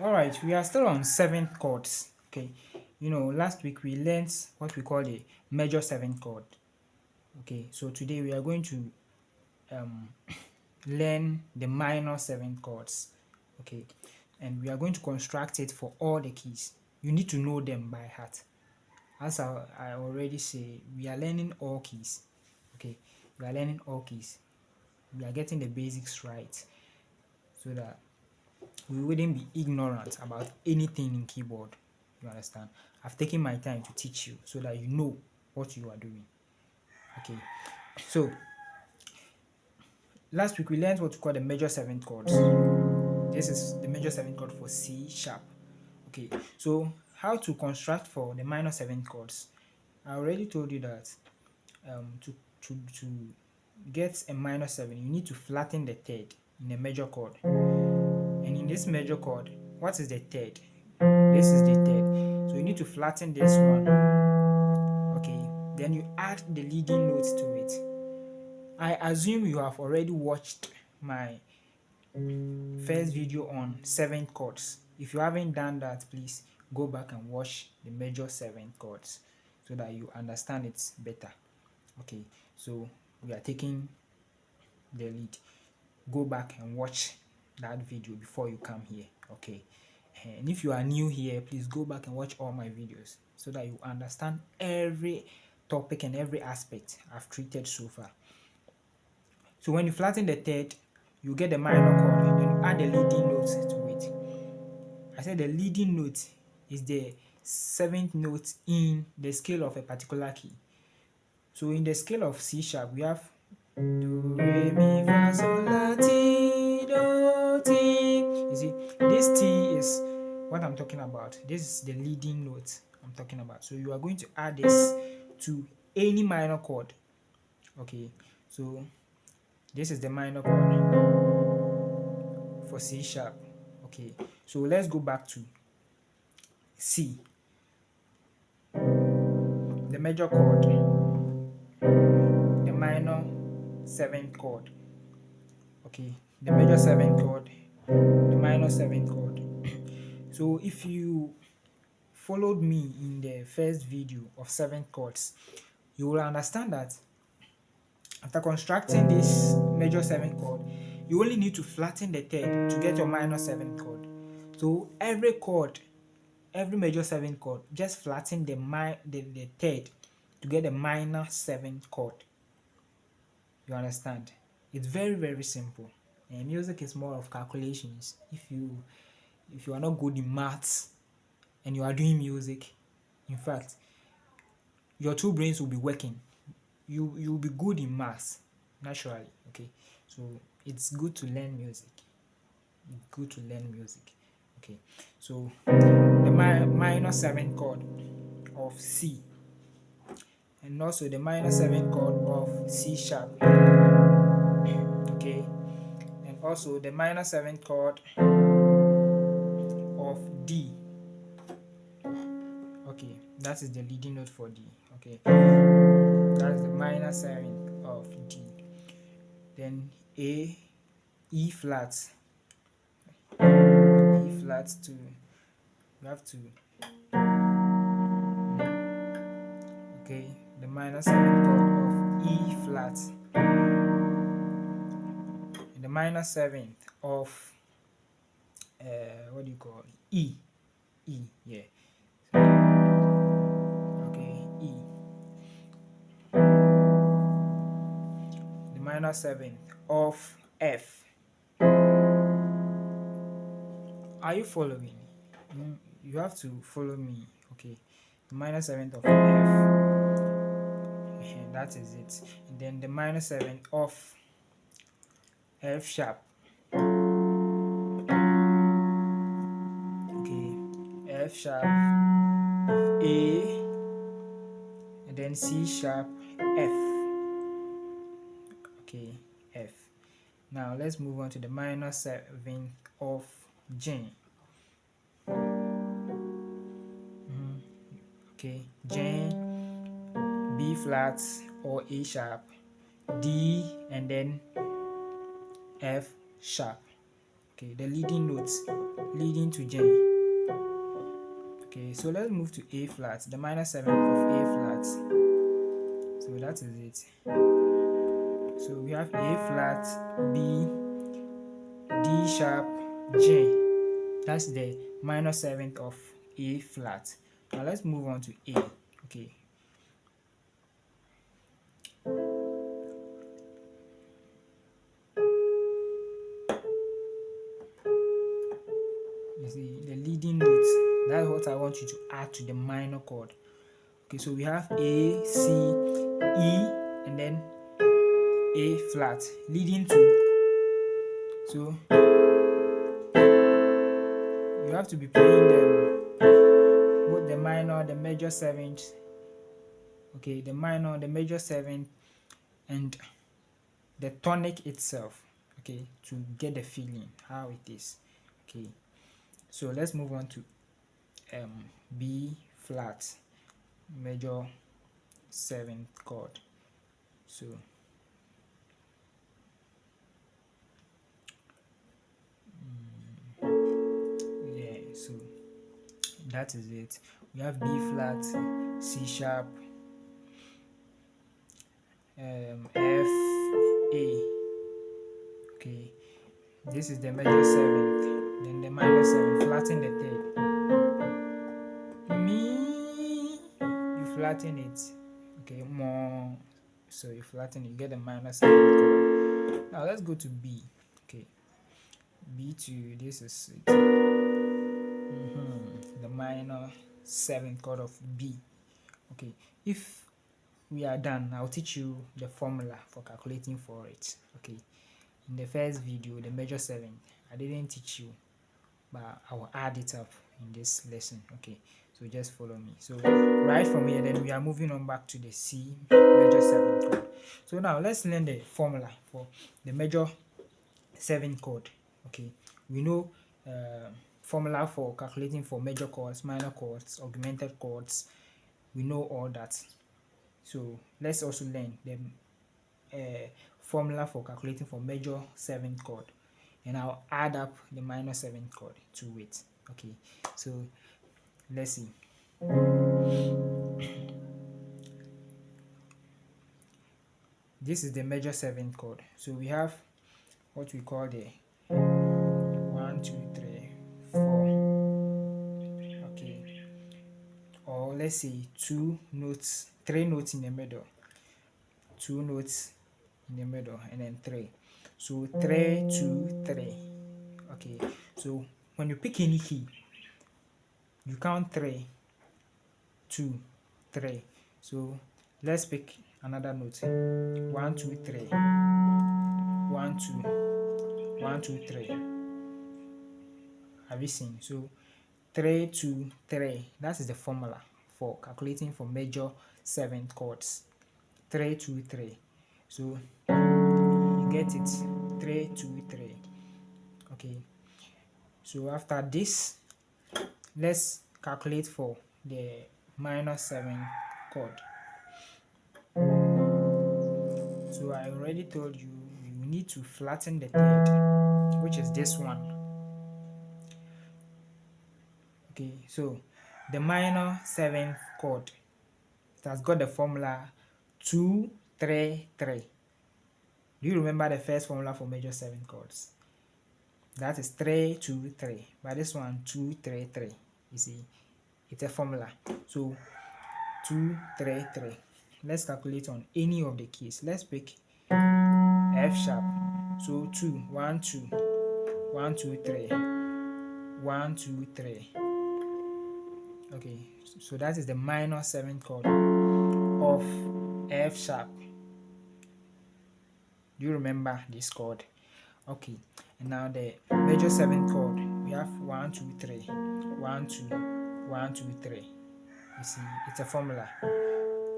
All right, we are still on seventh chords. Okay, last week we learned what we call a major seventh chord. Okay, so today we are going to um, learn the minor seventh chords. Okay, and we are going to construct it for all the keys. You need to know them by heart. As I already say, we are learning all keys. Okay, we are learning all keys. We are getting the basics right so that we wouldn't be ignorant about anything in keyboard. You understand? I've taken my time to teach you so that you know what you are doing. Okay, so last week we learned what we call the major seventh chords. This is the major seventh chord for C sharp. Okay, so how to construct for the minor seventh chords? I already told you that to get a minor seven, you need to flatten the third in a major chord. And in this major chord, what is the third? This is the third. So you need to flatten this one. Okay, then you add the leading notes to it. I assume you have already watched my first video on seventh chords. If you haven't done that, please go back and watch the major seventh chords so that you understand it better. Okay, so we are taking the lead. Go back and watch that video before you come here. Okay, and if you are new here, please go back and watch all my videos so that you understand every topic and every aspect I've treated so far. So when you flatten the third, you get the minor chord, then you add the leading notes to it. I said the leading note is the seventh note in the scale of a particular key. So in the scale of C sharp, we have do, re, mi, fa, sol, la, ti, do, ti. You see, this T is what I'm talking about. This is the leading note I'm talking about. So you are going to add this to any minor chord. Okay, so this is the minor chord for C sharp. Okay, so let's go back to C, the major chord, the minor seventh chord. Okay, the major seventh chord, the minor seventh chord. So if you followed me in the first video of seventh chords, you will understand that after constructing this major seventh chord, you only need to flatten the third to get your minor seventh chord. So every chord, every major seventh chord, just flatten the third to get the minor seventh chord. You understand? It's very, very simple. And music is more of calculations. If you are not good in maths and you are doing music, in fact, your two brains will be working. You'll be good in maths naturally. Okay, so it's good to learn music. It's good to learn music. Okay, so the minor seventh chord of C, and also the minor seventh chord of C sharp. Okay, and also the minor seventh chord of D. Okay, that is the leading note for D. Okay, that's the minor seventh of D. Then A, E flat, E flat too. You have to okay, the minor seventh chord of E flat, and the minor seventh of what do you call it? E, yeah. Okay, E. The minor seventh of F. Are you following? You have to follow me. Okay, the minor seventh of F. That is it. And then the minor seventh of F sharp. Okay, F sharp, A, and then C sharp, F. Okay, F. Now let's move on to the minor seventh of G. Okay, G, B flat or A sharp, D, and then F sharp. Okay, the leading notes leading to G. Okay, so let's move to A flat, the minor seventh of A flat. So that is it. So we have A flat, B, D sharp, G. That's the minor seventh of A flat. Now let's move on to A. Okay. You see the leading notes. That's what I want you to add to the minor chord. Okay, so we have A, C, E, and then A flat leading to. So you have to be playing them, both the minor, the major seventh. Okay, the minor, the major seventh, and the tonic itself. Okay, to get the feeling how it is. Okay, so let's move on to B flat, major seventh chord. So yeah, so that is it. We have B flat, C sharp, F, A. Okay, this is the major seventh, then the minor seventh, flatten the third. Me, you flatten it. Okay, more. So you flatten it, you get the minor seventh chord. Now let's go to B. Okay, B2. This is it. The minor seventh chord of B. Okay, if we are done, I'll teach you the formula for calculating for it. Okay, in the first video, the major seventh, I didn't teach you, but I will add it up in this lesson. Okay, so just follow me. So right from here, then we are moving on back to the C major seventh chord. So now let's learn the formula for the major seventh chord. Okay, we know formula for calculating for major chords, minor chords, augmented chords. We know all that. So let's also learn the formula for calculating for major seventh chord, and I'll add up the minor seventh chord to it. Okay, so let's see. This is the major seventh chord. So we have what we call the 1, 2, 3, 4. Okay, or let's say 2 notes, 3 notes in the middle, 2 notes in the middle, and then 3. So 3, 2, 3. Okay, so when you pick any key, you count 3, 2, 3. So let's pick another note. 1, 2, 3. 1, 2, 1, 2, 3. Have you seen? So 3, 2, 3. That is the formula for calculating for major seventh chords. 3, 2, 3. So you get it. 3, 2, 3. Okay. So after this, let's calculate for the minor seventh chord. So I already told you you need to flatten the third, which is this one. Okay, so the minor seventh chord, it has got the formula 2, 3, 3. Do you remember the first formula for major seventh chords? That is 3, 2, 3. But this one 2, 3, 3. You see, it's a formula. So 2, 3, 3. Let's calculate on any of the keys. Let's pick F sharp. So 2, 1, 2, 1, 2, 3, 1, 2, 3. Okay, so that is the minor seventh chord of F sharp. Do you remember this chord? Okay, and now the major seventh chord, we have 1, 2, 3, 1, 2, 1, 2, 3. You see, it's a formula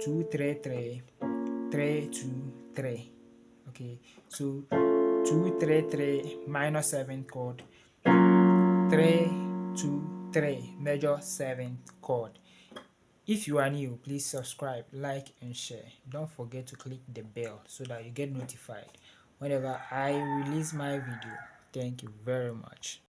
2, 3, 3, 3, 2, 3. Okay, so 2, 3, 3, minor seventh chord, 3, 2, 3, major seventh chord. If you are new, please subscribe, like, and share. Don't forget to click the bell so that you get notified whenever I release my video. Thank you very much.